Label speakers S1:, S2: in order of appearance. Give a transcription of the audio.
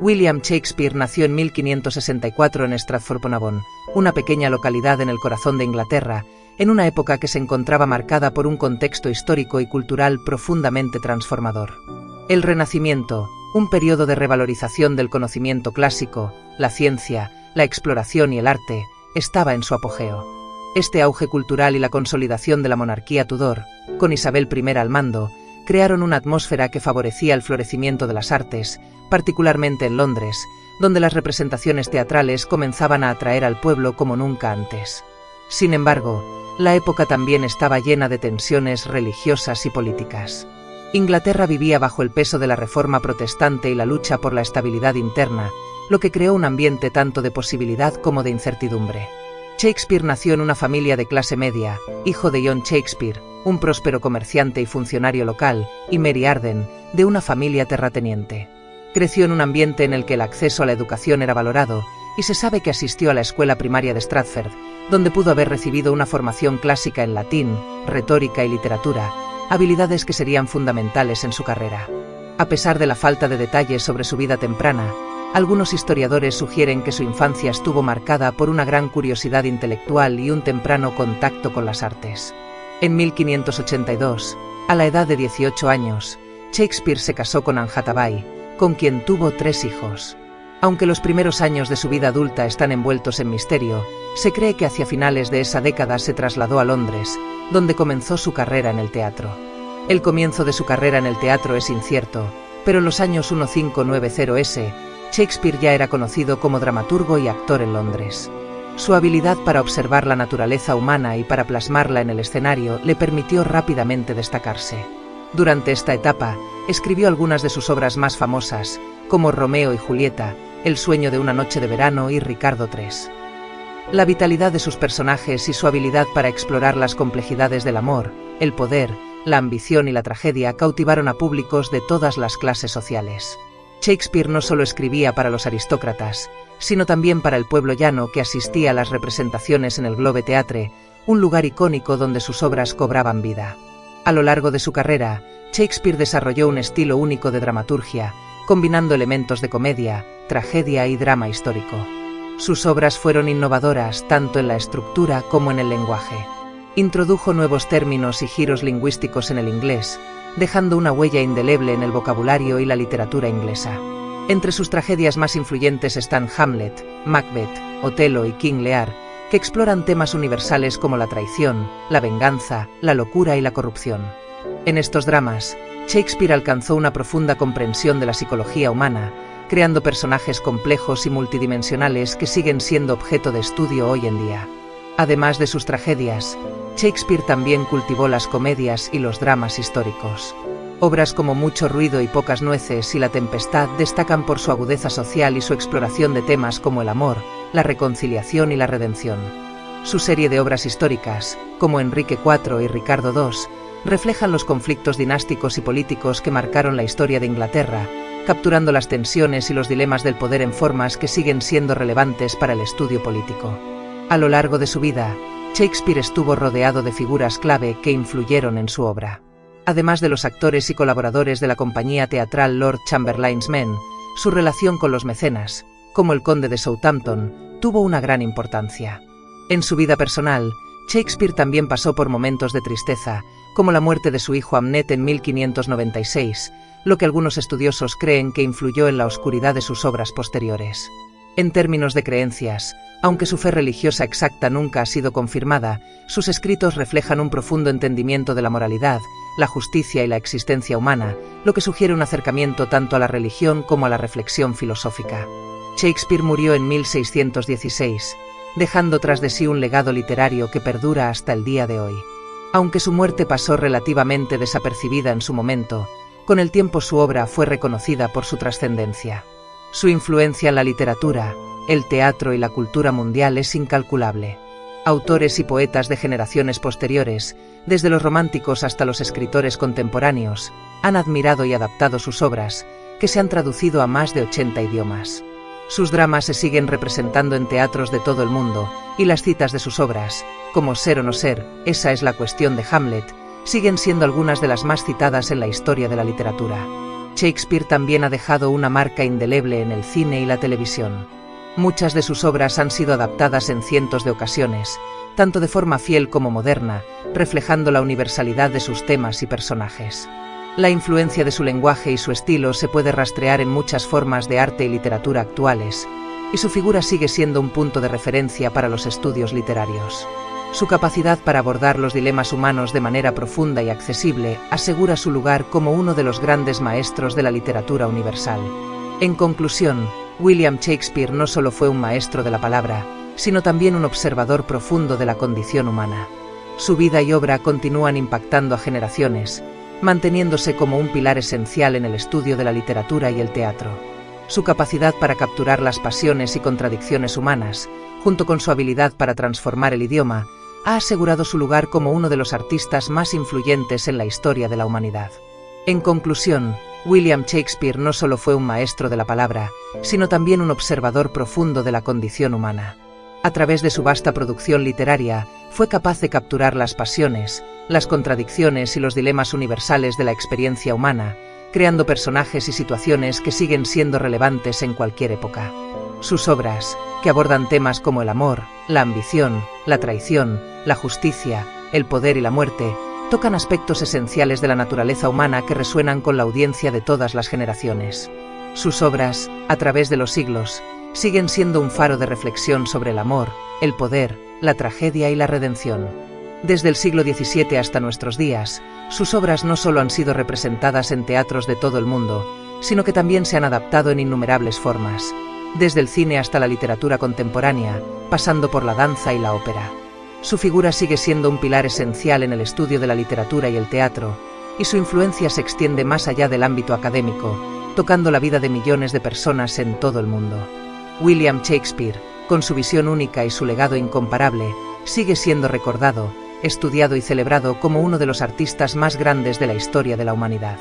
S1: William Shakespeare nació en 1564 en Stratford-upon-Avon, una pequeña localidad en el corazón de Inglaterra, en una época que se encontraba marcada por un contexto histórico y cultural profundamente transformador. El Renacimiento, un periodo de revalorización del conocimiento clásico, la ciencia, la exploración y el arte, estaba en su apogeo. Este auge cultural y la consolidación de la monarquía Tudor, con Isabel I al mando, crearon una atmósfera que favorecía el florecimiento de las artes, particularmente en Londres, donde las representaciones teatrales comenzaban a atraer al pueblo como nunca antes. Sin embargo, la época también estaba llena de tensiones religiosas y políticas. Inglaterra vivía bajo el peso de la reforma protestante y la lucha por la estabilidad interna, lo que creó un ambiente tanto de posibilidad como de incertidumbre. Shakespeare nació en una familia de clase media, hijo de John Shakespeare, un próspero comerciante y funcionario local, y Mary Arden, de una familia terrateniente. Creció en un ambiente en el que el acceso a la educación era valorado, y se sabe que asistió a la escuela primaria de Stratford, donde pudo haber recibido una formación clásica en latín, retórica y literatura, habilidades que serían fundamentales en su carrera. A pesar de la falta de detalles sobre su vida temprana, algunos historiadores sugieren que su infancia estuvo marcada por una gran curiosidad intelectual y un temprano contacto con las artes. En 1582, a la edad de 18 años, Shakespeare se casó con Anne Hathaway, con quien tuvo 3 hijos. Aunque los primeros años de su vida adulta están envueltos en misterio, se cree que hacia finales de esa década se trasladó a Londres, donde comenzó su carrera en el teatro. El comienzo de su carrera en el teatro es incierto, pero en los años 1590 Shakespeare ya era conocido como dramaturgo y actor en Londres. Su habilidad para observar la naturaleza humana y para plasmarla en el escenario le permitió rápidamente destacarse. Durante esta etapa, escribió algunas de sus obras más famosas, como Romeo y Julieta, El sueño de una noche de verano y Ricardo III. La vitalidad de sus personajes y su habilidad para explorar las complejidades del amor, el poder, la ambición y la tragedia cautivaron a públicos de todas las clases sociales. Shakespeare no solo escribía para los aristócratas, sino también para el pueblo llano que asistía a las representaciones en el Globe Theatre, un lugar icónico donde sus obras cobraban vida. A lo largo de su carrera, Shakespeare desarrolló un estilo único de dramaturgia, combinando elementos de comedia, tragedia y drama histórico. Sus obras fueron innovadoras tanto en la estructura como en el lenguaje. Introdujo nuevos términos y giros lingüísticos en el inglés, dejando una huella indeleble en el vocabulario y la literatura inglesa. Entre sus tragedias más influyentes están Hamlet, Macbeth, Otelo y King Lear, que exploran temas universales como la traición, la venganza, la locura y la corrupción. En estos dramas, Shakespeare alcanzó una profunda comprensión de la psicología humana, creando personajes complejos y multidimensionales que siguen siendo objeto de estudio hoy en día. Además de sus tragedias, Shakespeare también cultivó las comedias y los dramas históricos. Obras como Mucho ruido y pocas nueces y La tempestad destacan por su agudeza social y su exploración de temas como el amor, la reconciliación y la redención. Su serie de obras históricas, como Enrique IV y Ricardo II, reflejan los conflictos dinásticos y políticos que marcaron la historia de Inglaterra, capturando las tensiones y los dilemas del poder en formas que siguen siendo relevantes para el estudio político. A lo largo de su vida, Shakespeare estuvo rodeado de figuras clave que influyeron en su obra. Además de los actores y colaboradores de la compañía teatral Lord Chamberlain's Men, su relación con los mecenas, como el conde de Southampton, tuvo una gran importancia. En su vida personal, Shakespeare también pasó por momentos de tristeza, como la muerte de su hijo Hamnet en 1596, lo que algunos estudiosos creen que influyó en la oscuridad de sus obras posteriores. En términos de creencias, aunque su fe religiosa exacta nunca ha sido confirmada, sus escritos reflejan un profundo entendimiento de la moralidad, la justicia y la existencia humana, lo que sugiere un acercamiento tanto a la religión como a la reflexión filosófica. Shakespeare murió en 1616, dejando tras de sí un legado literario que perdura hasta el día de hoy. Aunque su muerte pasó relativamente desapercibida en su momento, con el tiempo su obra fue reconocida por su trascendencia. Su influencia en la literatura, el teatro y la cultura mundial es incalculable. Autores y poetas de generaciones posteriores, desde los románticos hasta los escritores contemporáneos, han admirado y adaptado sus obras, que se han traducido a más de 80 idiomas. Sus dramas se siguen representando en teatros de todo el mundo, y las citas de sus obras, como Ser o no ser, esa es la cuestión de Hamlet, siguen siendo algunas de las más citadas en la historia de la literatura. Shakespeare también ha dejado una marca indeleble en el cine y la televisión. Muchas de sus obras han sido adaptadas en cientos de ocasiones, tanto de forma fiel como moderna, reflejando la universalidad de sus temas y personajes. La influencia de su lenguaje y su estilo se puede rastrear en muchas formas de arte y literatura actuales, y su figura sigue siendo un punto de referencia para los estudios literarios. Su capacidad para abordar los dilemas humanos de manera profunda y accesible asegura su lugar como uno de los grandes maestros de la literatura universal. En conclusión, William Shakespeare no solo fue un maestro de la palabra, sino también un observador profundo de la condición humana. Su vida y obra continúan impactando a generaciones, manteniéndose como un pilar esencial en el estudio de la literatura y el teatro. Su capacidad para capturar las pasiones y contradicciones humanas, junto con su habilidad para transformar el idioma, ha asegurado su lugar como uno de los artistas más influyentes en la historia de la humanidad. En conclusión, William Shakespeare no solo fue un maestro de la palabra, sino también un observador profundo de la condición humana. A través de su vasta producción literaria, fue capaz de capturar las pasiones, las contradicciones y los dilemas universales de la experiencia humana, creando personajes y situaciones que siguen siendo relevantes en cualquier época. Sus obras, que abordan temas como el amor, la ambición, la traición, la justicia, el poder y la muerte, tocan aspectos esenciales de la naturaleza humana que resuenan con la audiencia de todas las generaciones. Sus obras, a través de los siglos, siguen siendo un faro de reflexión sobre el amor, el poder, la tragedia y la redención. Desde el siglo XVII hasta nuestros días, sus obras no solo han sido representadas en teatros de todo el mundo, sino que también se han adaptado en innumerables formas, desde el cine hasta la literatura contemporánea, pasando por la danza y la ópera. Su figura sigue siendo un pilar esencial en el estudio de la literatura y el teatro, y su influencia se extiende más allá del ámbito académico, tocando la vida de millones de personas en todo el mundo. William Shakespeare, con su visión única y su legado incomparable, sigue siendo recordado, estudiado y celebrado como uno de los artistas más grandes de la historia de la humanidad.